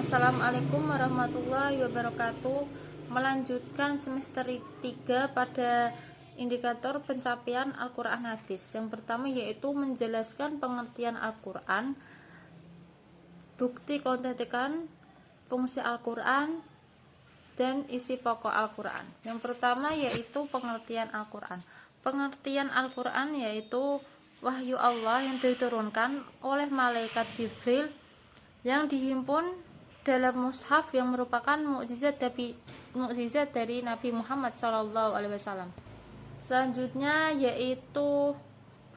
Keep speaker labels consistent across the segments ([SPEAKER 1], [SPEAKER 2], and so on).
[SPEAKER 1] Assalamualaikum warahmatullahi wabarakatuh. Melanjutkan semester 3 pada indikator pencapaian Al-Quran Hadis. Yang pertama yaitu menjelaskan pengertian Al-Quran, bukti keautentikan fungsi Al-Quran, dan isi pokok Al-Quran. Yang pertama yaitu pengertian Al-Quran. Pengertian Al-Quran yaitu wahyu Allah yang diturunkan oleh malaikat Jibril yang dihimpun dalam mushaf yang merupakan mukjizat dari Nabi Muhammad SAW. Selanjutnya yaitu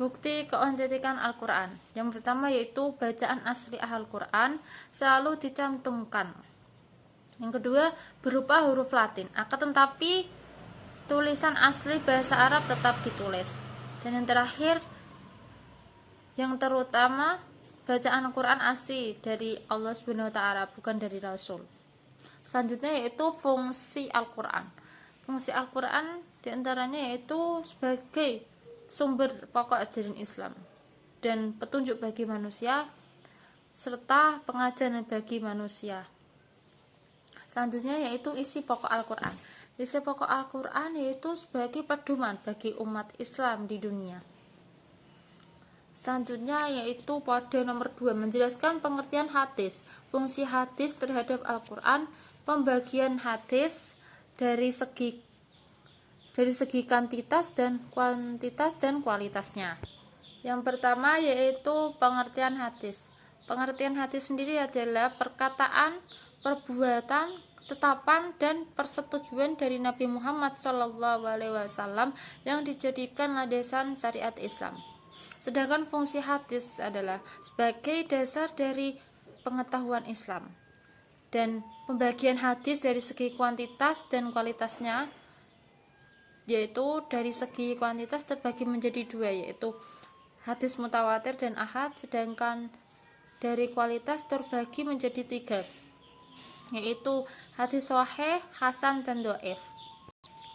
[SPEAKER 1] bukti keautentikan Al-Quran. Yang pertama yaitu bacaan asli Al-Quran selalu dicantumkan. Yang kedua berupa huruf Latin, akan tetapi tulisan asli bahasa Arab tetap ditulis. Dan yang terakhir, yang terutama, bacaan Al-Quran asli dari Allah SWT, bukan dari Rasul. Selanjutnya yaitu fungsi Al-Quran. Fungsi Al-Quran diantaranya yaitu sebagai sumber pokok ajaran Islam dan petunjuk bagi manusia serta pengajaran bagi manusia. Selanjutnya yaitu isi pokok Al-Quran. Isi pokok Al-Quran yaitu sebagai pedoman bagi umat Islam di dunia. Selanjutnya yaitu pada nomor 2 menjelaskan pengertian hadis, fungsi hadis terhadap Al-Quran, pembagian hadis dari segi kuantitas dan kualitasnya. Yang pertama yaitu pengertian hadis. Pengertian hadis sendiri adalah perkataan, perbuatan, ketetapan dan persetujuan dari Nabi Muhammad SAW yang dijadikan landasan syariat Islam. Sedangkan fungsi hadis adalah sebagai dasar dari pengetahuan Islam. Dan pembagian hadis dari segi kuantitas dan kualitasnya, yaitu dari segi kuantitas terbagi menjadi 2, yaitu hadis mutawatir dan ahad, sedangkan dari kualitas terbagi menjadi 3, yaitu hadis sahih, hasan, dan dhaif.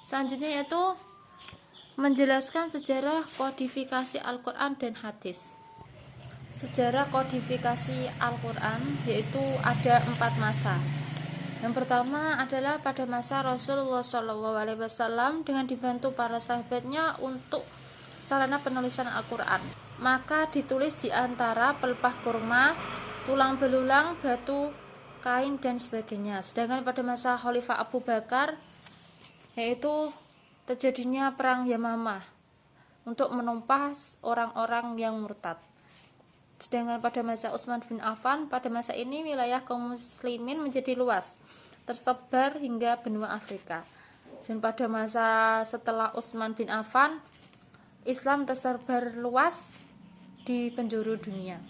[SPEAKER 1] Selanjutnya yaitu menjelaskan sejarah kodifikasi Al-Quran dan hadis. Sejarah kodifikasi Al-Quran yaitu ada 4 masa. Yang pertama adalah pada masa Rasulullah SAW dengan dibantu para sahabatnya untuk sarana penulisan Al-Quran. Maka ditulis di antara pelepah kurma, tulang belulang, batu, kain, dan sebagainya. Sedangkan pada masa Khalifah Abu Bakar yaitu terjadinya perang Yamamah untuk menumpas orang-orang yang murtad. Sedangkan pada masa Utsman bin Affan, pada masa ini wilayah kaum muslimin menjadi luas, tersebar hingga benua Afrika. Dan pada masa setelah Utsman bin Affan, Islam tersebar luas di penjuru dunia.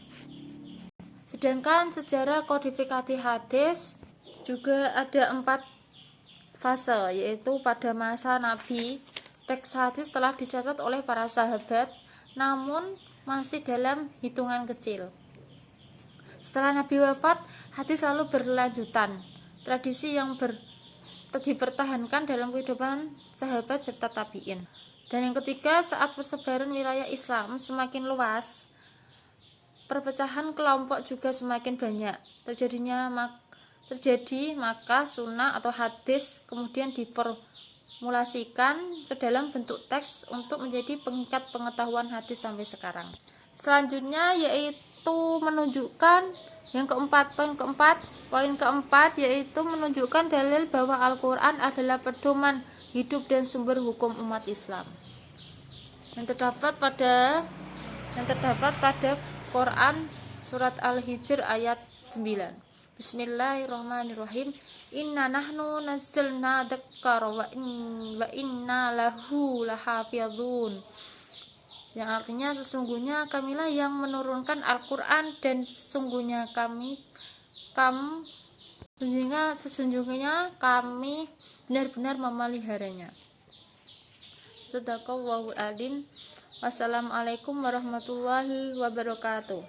[SPEAKER 1] Sedangkan sejarah kodifikasi hadis juga ada 4 fase, yaitu pada masa Nabi, teks hadis telah dicatat oleh para sahabat, namun masih dalam hitungan kecil. Setelah Nabi wafat, hadis selalu berlanjutan, tradisi yang dipertahankan dalam kehidupan sahabat serta tabi'in. Dan yang ketiga, saat persebaran wilayah Islam semakin luas, perpecahan kelompok juga semakin banyak. Terjadi maka sunnah atau hadis kemudian diformulasikan ke dalam bentuk teks untuk menjadi pengikat pengetahuan hadis sampai sekarang. Selanjutnya yaitu menunjukkan poin keempat yaitu menunjukkan dalil bahwa Al-Quran adalah pedoman hidup dan sumber hukum umat Islam yang terdapat pada Quran surat Al-Hijr ayat 9. Bismillahirrahmanirrahim. Inna nahnu nazzalna dzikra wa inna lahu lahafizun. Yang artinya sesungguhnya kamilah yang menurunkan Al-Quran dan sesungguhnya kami benar-benar memeliharanya. Shadaqallahul adzim. Wassalamualaikum warahmatullahi wabarakatuh.